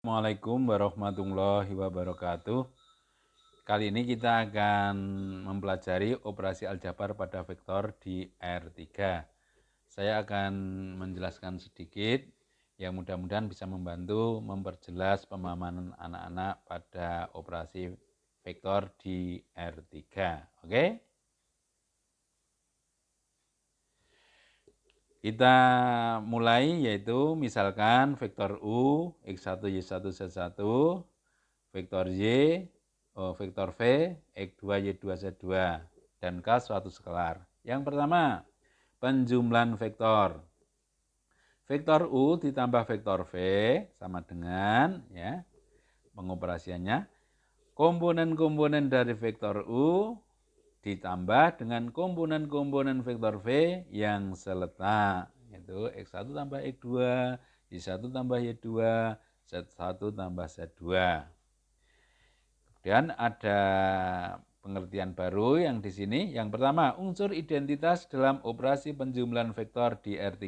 Assalamualaikum warahmatullahi wabarakatuh. Kali ini kita akan mempelajari operasi aljabar pada vektor di R3. Saya akan menjelaskan sedikit yang mudah-mudahan bisa membantu memperjelas pemahaman anak-anak pada operasi vektor di R3. Oke? Kita mulai, yaitu misalkan vektor U, X1, Y1, Z1, vektor Y, vektor V, X2, Y2, Z2, dan K suatu skelar. Yang pertama, penjumlahan vektor. Vektor U ditambah vektor V sama dengan, ya, pengoperasiannya, komponen-komponen dari vektor U ditambah dengan komponen-komponen vektor V yang seletak, yaitu X1 tambah X2, Y1 tambah Y2, Z1 tambah Z2. Kemudian ada pengertian baru yang di sini. Yang pertama, unsur identitas dalam operasi penjumlahan vektor di R3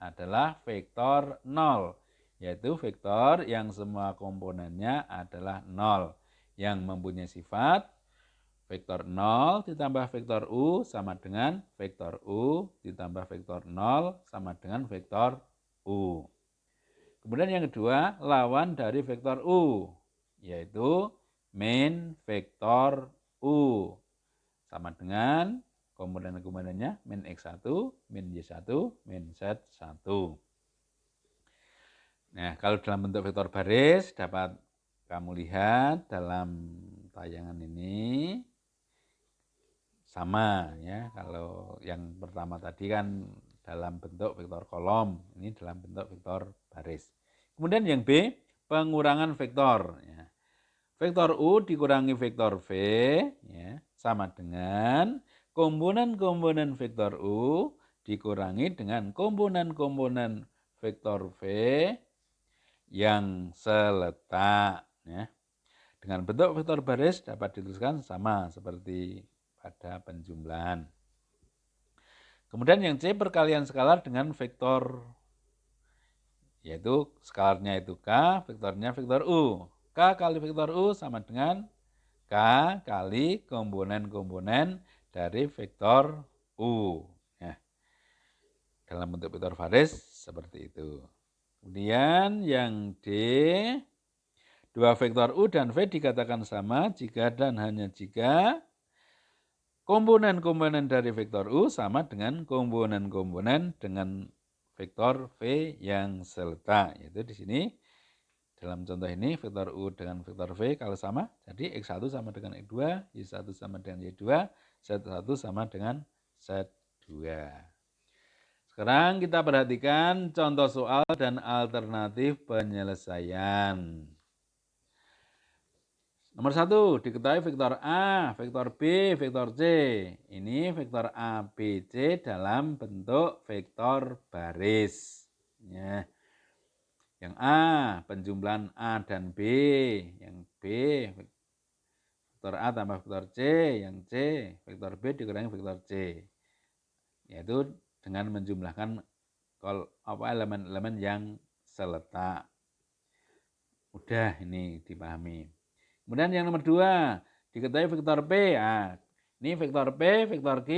adalah vektor 0, yaitu vektor yang semua komponennya adalah 0, yang mempunyai sifat vektor 0 ditambah vektor U sama dengan vektor U ditambah vektor 0 sama dengan vektor U. Kemudian yang kedua, lawan dari vektor U, yaitu min vektor U. Sama dengan komponen-komponennya min X1, min Y1, min Z1. Nah, kalau dalam bentuk vektor baris dapat kamu lihat dalam tayangan ini. Sama, ya, kalau yang pertama tadi kan dalam bentuk vektor kolom, ini dalam bentuk vektor baris. Kemudian yang B, pengurangan vektor. Ya. Vektor U dikurangi vektor V, ya, sama dengan komponen-komponen vektor U dikurangi dengan komponen-komponen vektor V yang seletak. Ya. Dengan bentuk vektor baris dapat dituliskan sama seperti pada penjumlahan. Kemudian yang C, perkalian skalar dengan vektor, yaitu skalarnya itu K, vektornya vektor U. K kali vektor U sama dengan K kali komponen-komponen dari vektor U. Ya. Dalam bentuk vektor baris seperti itu. Kemudian yang D, dua vektor U dan V dikatakan sama jika dan hanya jika komponen-komponen dari vektor U sama dengan komponen-komponen dengan vektor V yang seletak. Yaitu di sini dalam contoh ini vektor U dengan vektor V kalau sama, jadi X1 sama dengan X2, Y1 sama dengan Y2, Z1 sama dengan Z2. Sekarang kita perhatikan contoh soal dan alternatif penyelesaian. Nomor 1, diketahui vektor A, vektor B, vektor C. Ini vektor A, B, C dalam bentuk vektor baris. Ya. Yang A, penjumlahan A dan B. Yang B, vektor A tambah vektor C. Yang C, vektor B dikurangi vektor C. Yaitu dengan menjumlahkan elemen-elemen yang seletak. Mudah ini dipahami. Kemudian yang nomor 2, diketahui vektor P. Nah, ini vektor P, vektor Q,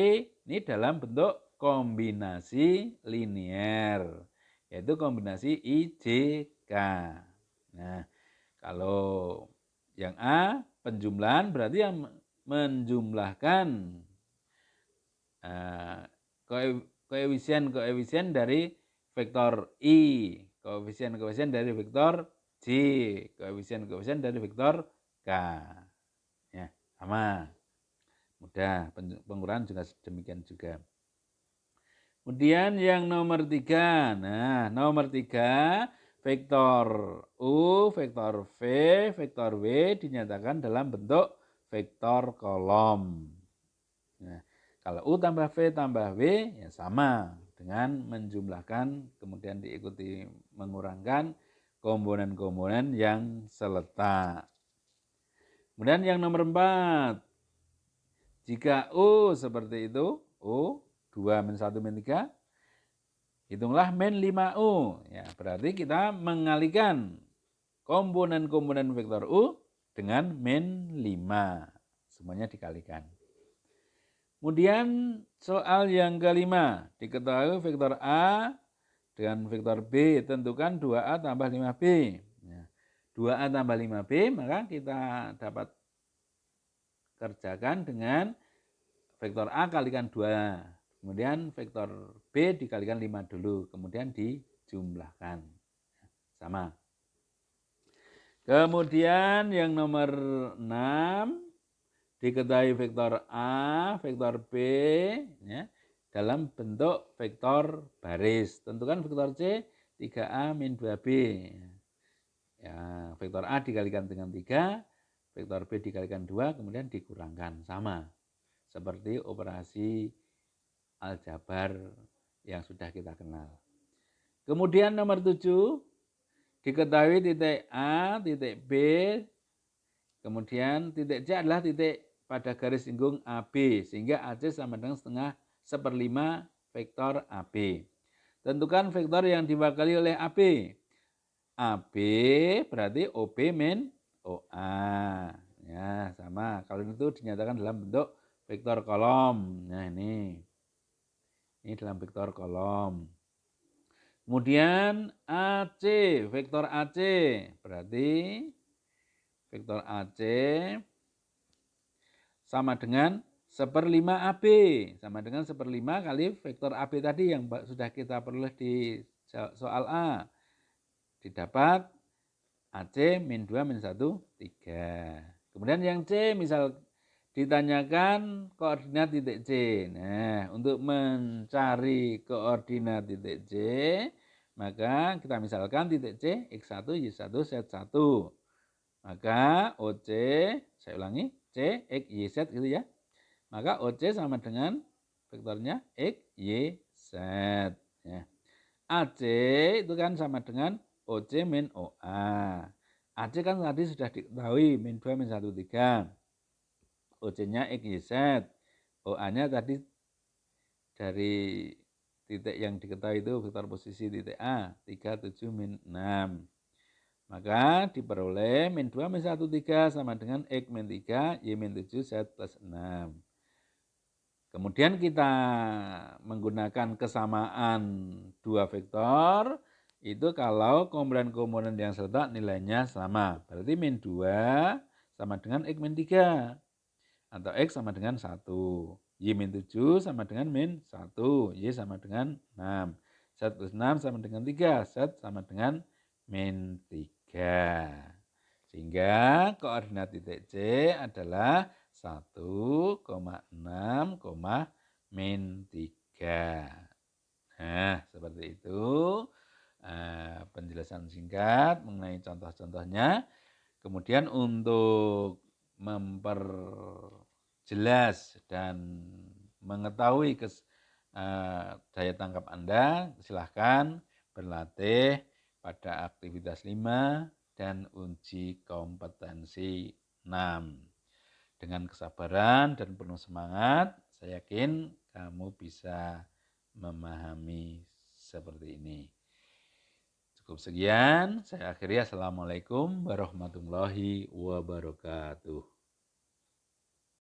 ini dalam bentuk kombinasi linier, yaitu kombinasi IJK. Nah, kalau yang A, penjumlahan berarti yang menjumlahkan koefisien dari vektor I, koefisien dari vektor J, koefisien dari vektor K. Ya, sama. Mudah, pengurangan juga demikian juga. Kemudian yang nomor 3. Nah, nomor 3, vektor U, vektor V, vektor W dinyatakan dalam bentuk vektor kolom. Nah, kalau U tambah V tambah W ya sama dengan menjumlahkan kemudian diikuti mengurangkan komponen-komponen yang seletak. Kemudian yang nomor 4, jika U seperti itu, U 2 min 1 min 3, hitunglah min 5U. Ya, berarti kita mengalihkan komponen-komponen vektor U dengan min 5. Semuanya dikalikan. Kemudian soal yang kelima, diketahui vektor A dengan vektor B, tentukan 2A tambah 5B. Nah, 2A tambah 5B, maka kita dapat kerjakan dengan vektor A kalikan 2. Kemudian vektor B dikalikan 5 dulu, kemudian dijumlahkan. Sama. Kemudian yang nomor 6, diketahui vektor A, vektor B ya, dalam bentuk vektor baris. Tentukan vektor C 3A min 2B. Ya, vektor A dikalikan dengan 3, vektor B dikalikan 2, kemudian dikurangkan. Sama seperti operasi aljabar yang sudah kita kenal. Kemudian nomor 7, diketahui titik A, titik B, kemudian titik C adalah titik pada garis singgung AB, sehingga AC sama dengan setengah seperlima vektor AB. Tentukan vektor yang diwakili oleh AB. AB berarti OB min OA. Ya, sama. Kalau itu dinyatakan dalam bentuk vektor kolom. Nah, ini dalam vektor kolom. Kemudian AC, vektor AC berarti vektor AC sama dengan seperlima AB, sama dengan seperlima kali vektor AB tadi yang sudah kita peroleh di soal A. Didapat AC min 2 min 1, 3. Kemudian yang C misal ditanyakan koordinat titik C. Nah, untuk mencari koordinat titik C, maka kita misalkan titik C X1, Y1, Z1. Maka OC, saya ulangi, C, X, Y, Z gitu ya. Maka OC sama dengan vektornya X, Y, Z. Ya. AC itu kan sama dengan OC min OA. AC kan tadi sudah diketahui min 2 min 1, 3. OC-nya X, Y, Z. OA-nya tadi dari titik yang diketahui itu vektor posisi titik A, 3, 7, min 6. Maka diperoleh min 2 min 1, 3 sama dengan X min 3, Y min 7, Z plus 6. Kemudian kita menggunakan kesamaan dua vektor, itu kalau komponen-komponen yang serta nilainya sama. Berarti min 2 sama dengan X min 3. Atau X sama dengan 1. Y min 7 sama dengan min 1. Y sama dengan 6. Z plus 6 sama dengan 3. Z sama dengan min 3. Sehingga koordinat titik C adalah 1,6, min 3. Nah, seperti itu penjelasan singkat mengenai contoh-contohnya. Kemudian untuk memperjelas dan mengetahui daya tangkap Anda, silahkan berlatih pada aktivitas 5 dan uji kompetensi 6. Dengan kesabaran dan penuh semangat, saya yakin kamu bisa memahami seperti ini. Cukup sekian, saya akhiri. Assalamualaikum warahmatullahi wabarakatuh.